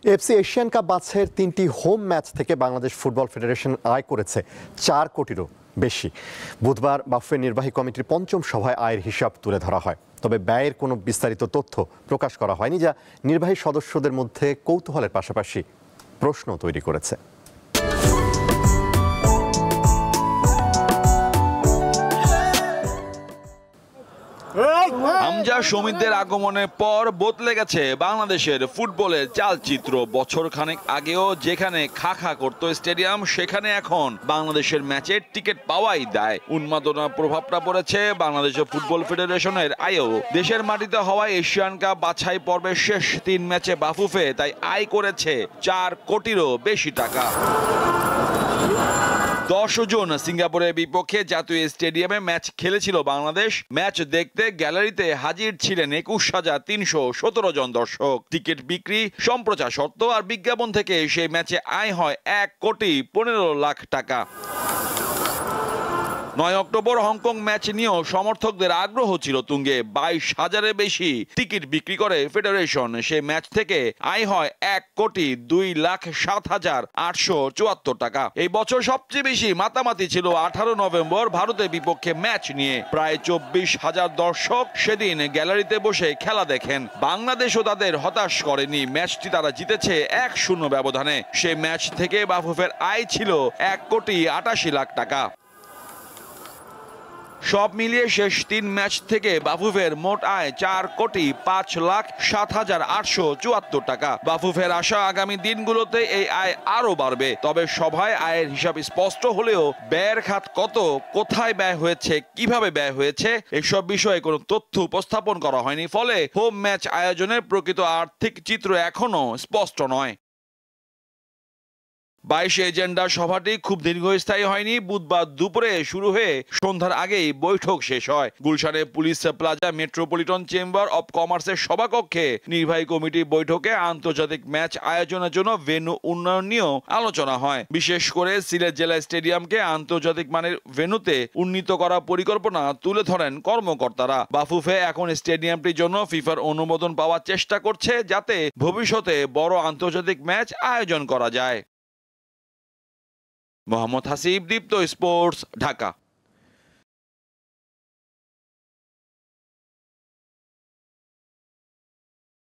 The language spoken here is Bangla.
এফসি এশিয়ান কাপ বাছাইয়ের 3টি হোম ম্যাচ থেকে বাংলাদেশ ফুটবল ফেডারেশন আয় করেছে 4 কোটিরও বেশি। বুধবার বাফুফে নির্বাহী কমিটির পঞ্চম সভায় আয়ের হিসাব তুলে ধরা হয়। তবে ব্যয়ের কোনো বিস্তারিত তথ্য প্রকাশ করা হয়নি, যা নির্বাহী সদস্যদের মধ্যে কৌতূহলের পাশাপাশি প্রশ্ন তৈরি করেছে। হামজা শমীদের আগমনের পর বদলে গেছে বাংলাদেশের ফুটবলের চালচিত্র। বছর খানেক আগেও যেখানে খা খা করতো স্টেডিয়াম, সেখানে এখন বাংলাদেশের ম্যাচের টিকিট পাওয়াই দায়। উন্মাদনার প্রভাবটা পড়েছে বাংলাদেশের ফুটবল ফেডারেশনের আয়েও। দেশের মাটিতে হওয়া এশিয়ান কাপ বাছাই পর্বের শেষ 3 ম্যাচে বাফুফে তাই আয় করেছে 4 কোটিরও বেশি টাকা। 10 জুন সিঙ্গাপুরের বিপক্ষে জাতীয় স্টেডিয়ামে ম্যাচ খেলেছিল বাংলাদেশ। ম্যাচ দেখতে গ্যালারিতে হাজির ছিলেন 21,317 জন দর্শক। টিকিট বিক্রি, সম্প্রচার শর্ত আর বিজ্ঞাপন থেকে সেই ম্যাচে আয় হয় 1,15,00,000 টাকা। 9 অক্টোবর হংকং ম্যাচ নিয়েও সমর্থকদের আগ্রহ ছিল তুঙ্গে। 22,000-এর বেশি টিকিট বিক্রি করে ফেডারেশন। সেই ম্যাচ থেকে আয় হয় 1,02,07,874 টাকা। এই বছর সবচেয়ে বেশি মাতামাতি ছিল 18 নভেম্বর ভারতের বিপক্ষে ম্যাচ নিয়ে। প্রায় 24,000 দর্শক সেদিন গ্যালারিতে বসে খেলা দেখেন। বাংলাদেশও তাদের হতাশ করেনি। ম্যাচটি তারা জিতেছে 1-0 ব্যবধানে। সেই ম্যাচ থেকে বাফুফের আয় ছিল 1,88,00,000 টাকা। সব মিলিয়ে শেষ 3 ম্যাচ থেকে বাফুফের মোট আয় 4,05,07,874 টাকা। বাফুফের আশা আগামী দিনগুলোতে এই আয় আরো বাড়বে। তবে সভায় আয়ের হিসাব স্পষ্ট হলেও ব্যয়ের খাত কত, কোথায় ব্যয় হয়েছে, কিভাবে ব্যয় হয়েছে, এসব বিষয়ে কোনো তথ্য উপস্থাপন করা হয়নি। ফলে হোম ম্যাচ আয়োজনের প্রকৃত আর্থিক চিত্র এখনো স্পষ্ট নয়। 22 এজেন্ডার সভাটি খুব দীর্ঘস্থায়ী হয়নি। বুধবার দুপুরে শুরু হয়ে সন্ধ্যার আগেই বৈঠক শেষ হয়। গুলশানে police plaza metropolitan chamber of কমার্সের সভাকক্ষে নির্বাহী কমিটির বৈঠকে আন্তর্জাতিক ম্যাচ আয়োজনের জন্য ভেন্যু উন্নয়ন নিয়েও আলোচনা হয়। বিশেষ করে সিলেট জেলা স্টেডিয়ামকে আন্তর্জাতিক মানের ভেন্যুতে উন্নীত করার পরিকল্পনা তুলে ধরেন কর্মকর্তারা। বাফুফে এখন স্টেডিয়ামটির জন্য ফিফার অনুমোদন পাওয়ার চেষ্টা করছে, যাতে ভবিষ্যতে বড় আন্তর্জাতিক ম্যাচ আয়োজন করা যায়। মোহাম্মদ হাসিব, দীপ্ত স্পোর্টস, ঢাকা।